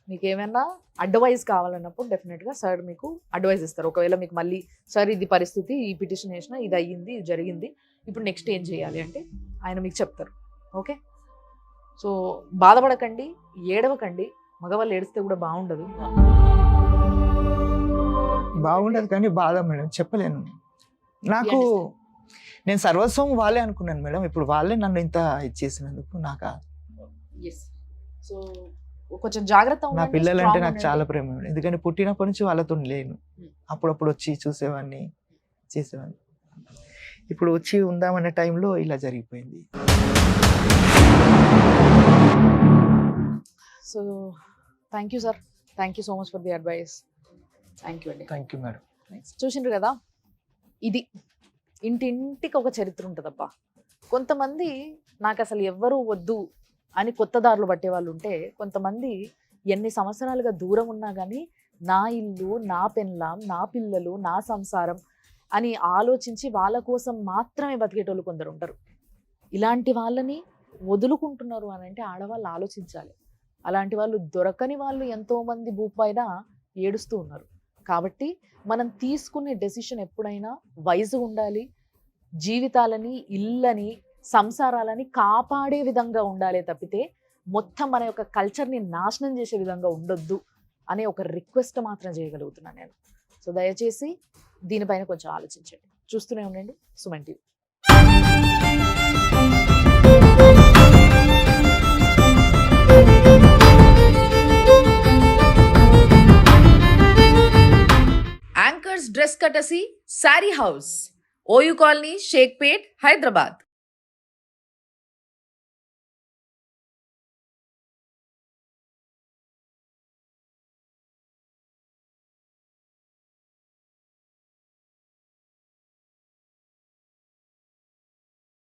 మీకు ఏమైనా అడ్వైస్ కావాలన్నప్పుడు డెఫినెట్గా సార్ మీకు అడ్వైస్ ఇస్తారు. ఒకవేళ మీకు మళ్ళీ సార్ ఇది పరిస్థితి, ఈ పిటిషన్ వేసినా, ఇది అయ్యింది, ఇది జరిగింది, ఇప్పుడు నెక్స్ట్ ఏం చేయాలి అంటే ఆయన మీకు చెప్తారు. ఓకే, సో బాధపడకండి, ఏడవకండి. మగవాళ్ళు ఏడిస్తే కూడా బాగుండదు కానీ బాధ మేడం చెప్పలేను. నాకు నేను సర్వస్వం వాళ్ళే అనుకున్నాను మేడం. ఇప్పుడు వాళ్ళే నన్ను ఇంత ఇచ్చేసినందుకు నాకు సో కొంచెం జాగ్రత్త నా ఉండండి, పిల్లలంటే strong నాకు ఉండండి. చాలా ప్రేమ మేడం. ఎందుకంటే పుట్టినప్పటి నుంచి వాళ్ళతో లేను. Hmm. అప్పుడప్పుడు వచ్చి చూసేవాడిని, చేసేవాడిని. ఇప్పుడు వచ్చి ఉందామనే టైంలో ఇలా జరిగిపోయింది. So thank you sir, thank you so much for the advice. Thank you అండి. Thank you madam. చూసిండ్రు కదా, ఇది ఇంటింటికి ఒక చరిత్ర ఉంటుందబ్బా. కొంతమంది నాకు అసలు ఎవ్వరూ వద్దు అని కొత్త దారులు పట్టే వాళ్ళు ఉంటే, కొంతమంది ఎన్ని సంవత్సరాలుగా దూరం ఉన్నా కానీ నా ఇల్లు, నా పెన్లాం, నా పిల్లలు, నా సంసారం అని ఆలోచించి వాళ్ళ కోసం మాత్రమే బతికేటోళ్ళు కొందరు ఉంటారు. ఇలాంటి వాళ్ళని వదులుకుంటున్నారు అని అంటే ఆడవాళ్ళు ఆలోచించాలి. అలాంటి వాళ్ళు దొరకని వాళ్ళు ఎంతోమంది భూపైన ఏడుస్తూ ఉన్నారు. కాబట్టి మనం తీసుకునే డెసిషన్ ఎప్పుడైనా వైజ్గా ఉండాలి. జీవితాలని, ఇళ్ళని, సంసారాలని కాపాడే విధంగా ఉండాలి తప్పితే మొత్తం మన యొక్క కల్చర్ని నాశనం చేసే విధంగా ఉండొద్దు అనే ఒక రిక్వెస్ట్ మాత్రం చేయగలుగుతున్నాను నేను. సో దయచేసి దీనిపైన కొంచెం ఆలోచించండి. చూస్తూనే ఉండండి Suman TV. Anchors dress courtesy sari house, OU colony, Shaikpet, Hyderabad.